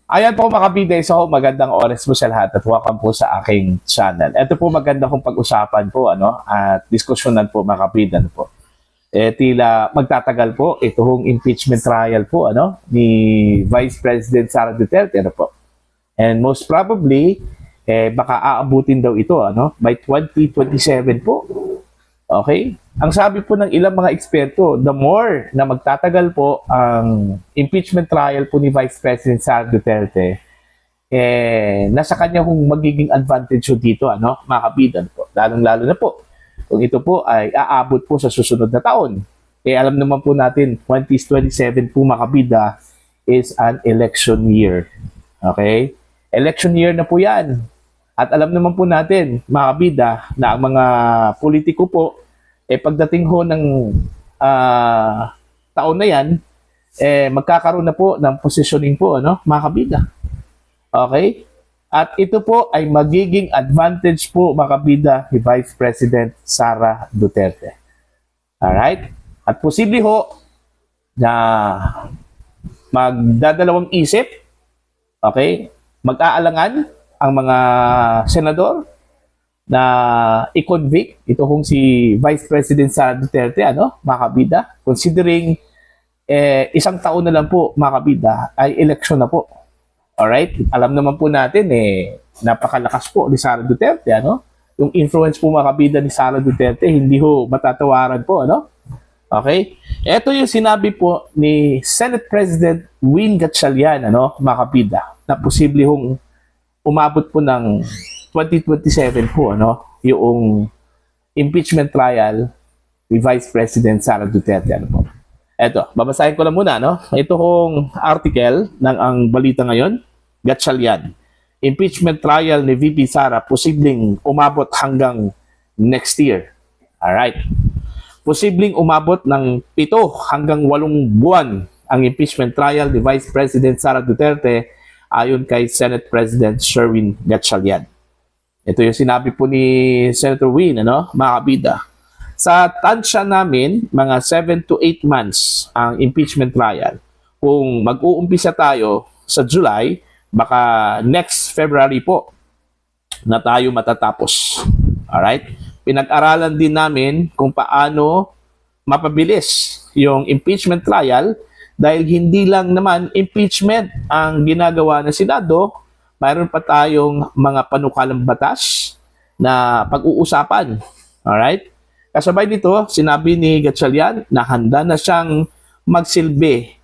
Ayan po mga kabida, so magandang oras po sa lahat at welcome po sa aking channel. Ito po maganda kong pag-usapan po at diskusyonan po mga kabida po. Tila magtatagal po itong impeachment trial po ni Vice President Sara Duterte po. And most probably baka aabutin daw ito by 2027 po. Okay? Ang sabi po ng ilang mga eksperto, the more na magtatagal po ang impeachment trial po ni Vice President Sara Duterte, nasa kanya kung magiging advantage dito, mga kabidan po. Lalong-lalo na po, kung ito po ay aabot po sa susunod na taon. Alam naman po natin, 2027 po mga kabida is an election year. Okay? Election year na po yan. At alam naman po natin, mga kabida, na ang mga politiko po, pagdating ho ng taon na yan, magkakaroon na po ng positioning po, mga kabida. Okay? At ito po ay magiging advantage po, mga kabida, ni Vice President Sara Duterte. Alright? At posible ho na magdadalawang isip, okay, mag-aalangan ang mga senador na i-convict ito kung si Vice President Sara Duterte, mga kabida, considering isang taon na lang po, mga kabida, ay election na po. Alright? Alam naman po natin, napakalakas po ni Sara Duterte, Yung influence po, mga kabida, ni Sara Duterte, hindi ho matatawaran po, Okay? Ito yung sinabi po ni Senate President Win Gatchalian, mga kabida, na posible hong umabot po ng 2027 po, yung impeachment trial ni Vice President Sara Duterte, po. Eto, babasahin ko lang muna, Ito kong article ng ang balita ngayon, Gatchalian. Impeachment trial ni VP Sara posibleng umabot hanggang next year. Alright. Posibleng umabot ng 7 hanggang 8 buwan ang impeachment trial ni Vice President Sara Duterte ayon kay Senate President Sherwin Gatchalian. Ito yung sinabi po ni Senator Win, mga kabida. Sa tansya namin, mga 7 to 8 months ang impeachment trial. Kung mag-uumpisa tayo sa July, baka next February po na tayo matatapos. Alright? Pinag-aralan din namin kung paano mapabilis yung impeachment trial dahil hindi lang naman impeachment ang ginagawa ng Senado, mayroon pa tayong mga panukalang batas na pag-uusapan. Alright? Kasabay nito, sinabi ni Gatchalian na handa na siyang magsilbi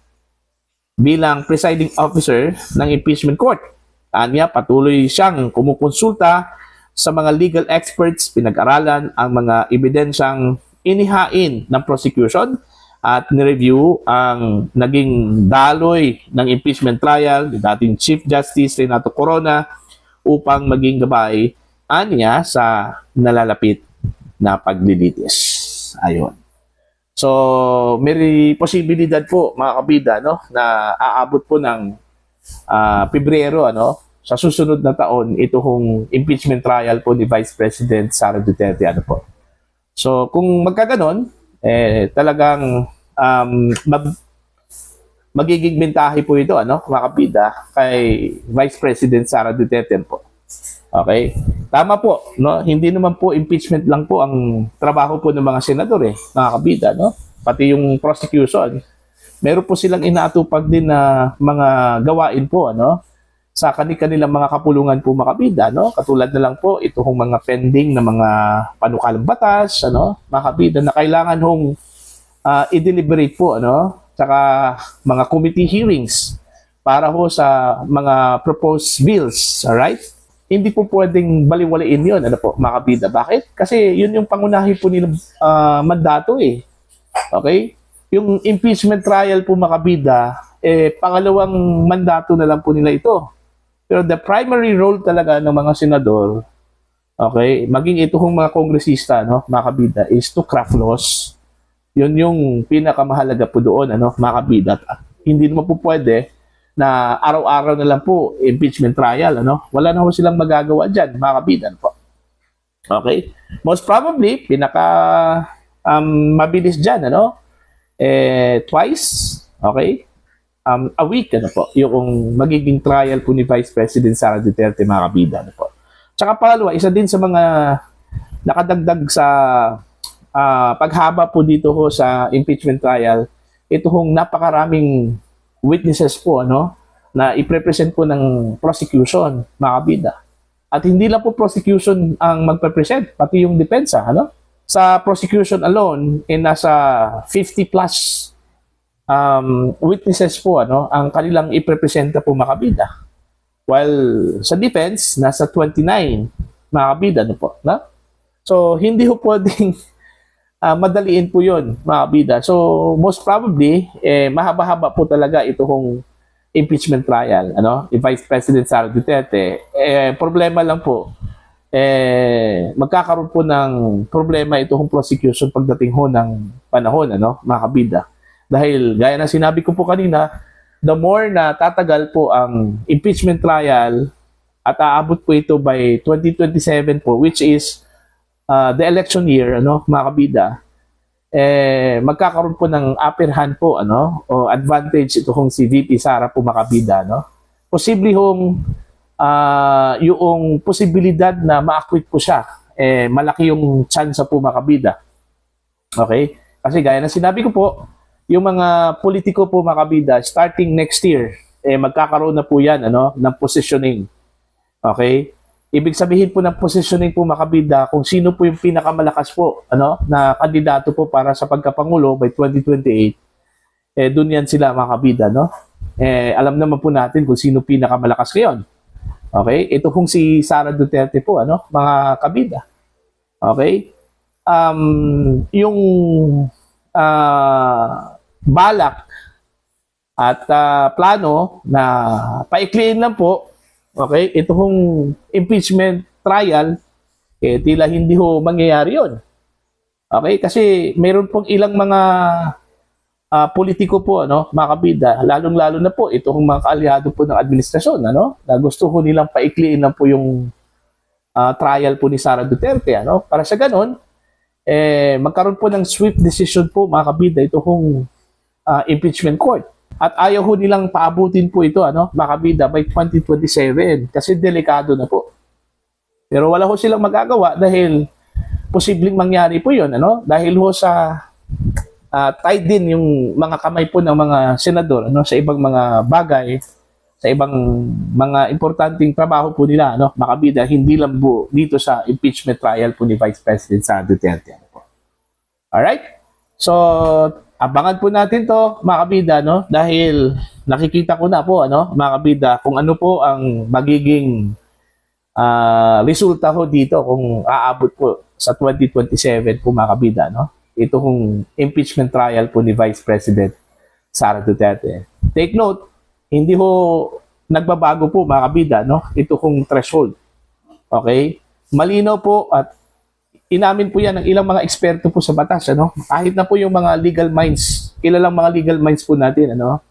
bilang presiding officer ng impeachment court. Anya, patuloy siyang kumukonsulta sa mga legal experts, pinag-aralan ang mga ebidensyang inihain ng prosecution at nireview ang naging daloy ng impeachment trial ni dating Chief Justice Renato Corona upang maging gabay anya sa nalalapit na paglilitis. Ayun. So, may posibilidad po, mga kabida, na aabot po ng Pebrero, sa susunod na taon, ito kung impeachment trial po ni Vice President Sara Duterte, po. So, kung magkaganon, talagang magiging bentahe po ito, mga kabida, kay Vice President Sara Duterte po. Okay? Tama po, Hindi naman po impeachment lang po ang trabaho po ng mga senador, mga kabida, Pati yung prosecution. Meron po silang inaatupag din na mga gawain po, sa kanilang mga kapulungan po, mga kabida, Katulad na lang po itong mga pending na mga panukalang batas, mga kabida, na kailangan hong i-deliberate po, saka mga committee hearings para ho sa mga proposed bills, alright? Hindi po pwedeng baliwalain yun, po, mga kabida. Bakit? Kasi yun yung pangunahin po nilang mandato, Okay? Yung impeachment trial po, mga kabida, pangalawang mandato na lang po nila ito. Pero the primary role talaga ng mga senador, okay, maging ito kong mga kongresista, mga kabida, is to craft laws. Yun yung pinakamahalaga po doon, mga kabida. Hindi naman po pwede na araw-araw na lang po impeachment trial, Wala na po silang magagawa dyan, mga kabida, po. Okay? Most probably, mabilis dyan, twice, okay? a week, ano po, yung magiging trial po ni Vice President Sara Duterte, mga kabida, ano po. Tsaka pangalawa, isa din sa mga nakadagdag sa paghaba po dito ho sa impeachment trial, ito hong napakaraming witnesses po, ano, na i-present po ng prosecution, mga kabida. At hindi lang po prosecution ang magpe-present, pati yung depensa, ano? Sa prosecution alone, nasa 50 plus witnesses po, ano, ang kanilang iprepresenta po, mga kabida. While sa defense, nasa 29, mga kabida, ano po, na? So, hindi ho pwedeng madaliin po yun, mga kabida. So, most probably, mahaba-haba po talaga itong impeachment trial, ano, ni Vice President Sara Duterte. Problema lang po, magkakaroon po ng problema itong prosecution pagdating ho ng panahon, ano, mga kabida. Dahil, gaya na sinabi ko po kanina, the more na tatagal po ang impeachment trial at aabot po ito by 2027 po, which is the election year, ano, mga kabida, magkakaroon po ng upper hand po, ano, o advantage ito kung si VP Sara po, mga kabida, no? Posible hong yung posibilidad na ma-acquit po siya, malaki yung chance po, mga kabida. Okay? Kasi gaya na sinabi ko po, yung mga politiko po, mga kabida, starting next year, magkakaroon na po yan, ano, ng positioning. Okay? Ibig sabihin po ng positioning po, mga kabida, kung sino po yung pinakamalakas po, ano, na kandidato po para sa pagkapangulo by 2028, dun yan sila, mga kabida, no? Alam naman po natin kung sino pinakamalakas ngayon. Okay? Ito kung si Sara Duterte po, ano, mga kabida. Okay? Yung balak at plano na paikliin lang po, okay, ito hong impeachment trial, tila hindi ho mangyayari yun. Okay, kasi mayroon pong ilang mga politiko po, ano, mga kabida, lalong-lalo na po itong mga kaalyado po ng administrasyon, ano, na gusto ko nilang paikliin lang po yung trial po ni Sara Duterte, ano, para sa ganon, magkaroon po ng swift decision po, mga kabida, ito hong impeachment court. At ayaw ho nilang paabutin po ito, ano, mga kabida, by 2027 kasi delikado na po. Pero wala ho silang magagawa dahil posibleng mangyari po yun, ano, dahil ho sa tied din yung mga kamay po ng mga senador, ano, sa ibang mga bagay, sa ibang mga importanteng trabaho po nila, ano, mga kabida, hindi lang po dito sa impeachment trial po ni Vice President Sara Duterte. Ano po. Alright? So, abangan po natin to, mga kabida, no? Dahil nakikita ko na po, ano, mga kabida, kung ano po ang magiging resulta ho dito kung aabot po sa 2027 po, mga kabida, no? Ito kung impeachment trial po ni Vice President Sara Duterte. Take note, hindi ho nagbabago po, mga kabida, no? Ito kung threshold. Okay? Malinaw po at inamin po yan ng ilang mga eksperto po sa batas, ano? Kahit na po yung mga legal minds, kilalang mga legal minds po natin, ano?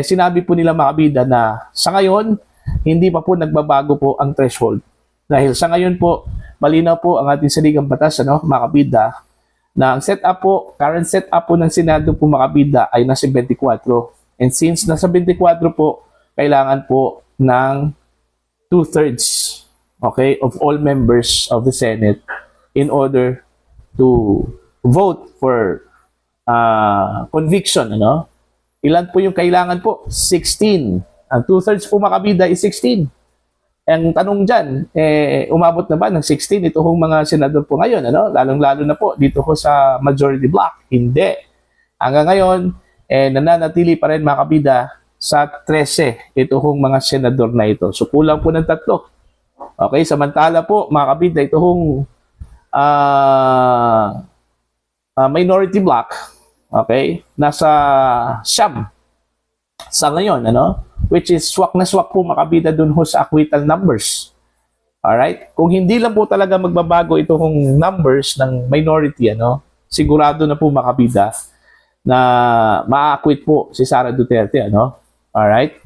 Sinabi po nila, mga kabida, na sa ngayon, hindi pa po nagbabago po ang threshold. Dahil sa ngayon po, malinaw po ang ating saligang batas, ano, mga kabida, na ang setup po, current setup po ng Senado po, mga kabida, ay nasa 24. And since nasa 24 po, kailangan po ng 2/3, okay, of all members of the Senate in order to vote for conviction, ano? Ilan po yung kailangan po? 16. Ang 2/3 po, mga kabida, is 16. Ang tanong dyan, umabot na ba ng 16 ito hong mga senador po ngayon, ano? Lalong-lalo na po dito ko sa majority block. Hindi. Hanggang ngayon, nananatili pa rin, mga kabida, sa 13 ito hong mga senador na ito. So, kulang po ng 3. Okay, samantala po, mga kabida, ito hong minority block, okay, nasa siyam sa ngayon, ano, which is swak na swak po, mga kabida, dun ho sa acquittal numbers. Alright? Kung hindi lang po talaga magbabago itong numbers ng minority, ano, sigurado na po, mga kabida, na ma-acquit po si Sara Duterte, ano. Alright?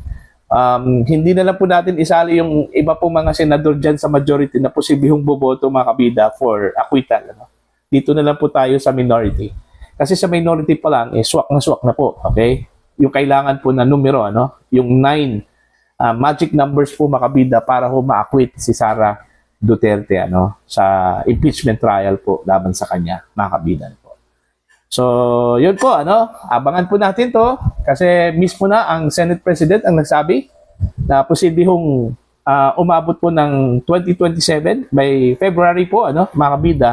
Hindi na lang po natin isali yung iba pong mga senador dyan sa majority na posibleng boboto, mga kabida, for acquittal, ano. Dito na lang po tayo sa minority. Kasi sa minority pa lang, swak na po. Okay? yung kailangan po na numero, ano, yung 9 magic numbers po mga kabida para ho ma-acquit si Sara Duterte ano sa impeachment trial po laban sa kanya, mga kabida po. So, yun po ano, abangan po natin to kasi mismo na ang Senate President ang nagsabi na posible hong umabot po ng 2027 by February po ano, mga kabida,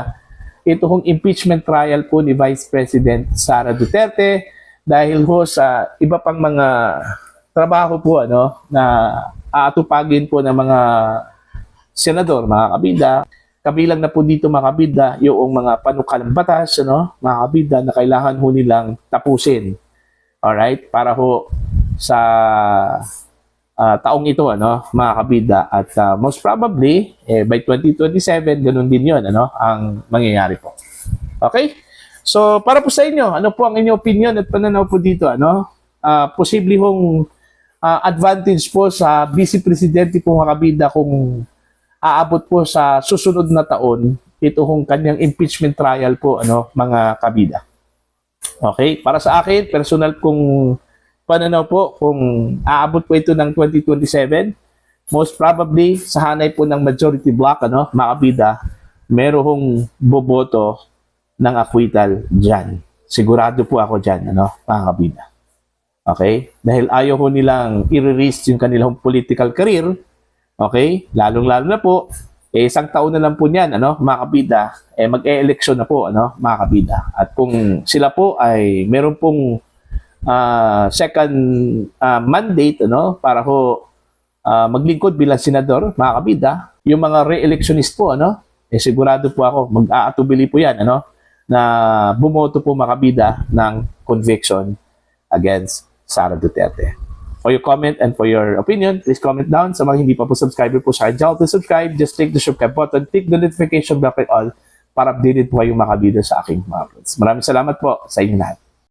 ito hong impeachment trial po ni Vice President Sara Duterte dahil ho sa iba pang mga trabaho po ano na aatupagin po ng mga senador, mga kabida. Kabilang na po dito mga kabida yung mga panukalang batas ano, mga kabida na kailangan ho nilang tapusin. Alright? Para ho sa taong ito ano, mga kabida at most probably by 2027 ganun din 'yon ano ang mangyayari po. Okay? So para po sa inyo, ano po ang inyong opinion at pananaw po dito ano? Posible hong advantage po sa Vice Presidente po mga kabida kung aabot po sa susunod na taon ito hong kanyang impeachment trial po ano mga kabida. Okay? Para sa akin, personal kong pananaw po kung aabot po ito ng 2027, most probably sa hanay po ng majority block ano mga kabida, merong boboto ng acquittal dyan. Sigurado po ako dyan ano mga kabida. Okay? Dahil ayaw ko nilang i-risk yung kanilang political career. Okay? Lalong-lalo na po, isang taon na lang po niyan, ano, mga kabida, mag-e-election na po, ano, mga kabida. At kung sila po ay meron pong second mandate, ano, para ho maglingkod bilang senador, mga kabida, yung mga re-electionist po, ano, sigurado po ako, mag-aatubili po yan, ano, na bumoto po mga kabida ng conviction against Sara Duterte. For your comment and for your opinion, please comment down. Sa mga hindi pa po subscriber po sa channel, to subscribe, just click the subscribe button, click the notification bell and all para updated po kayong mga video sa aking mga uploads. Maraming salamat po sa inyong lahat.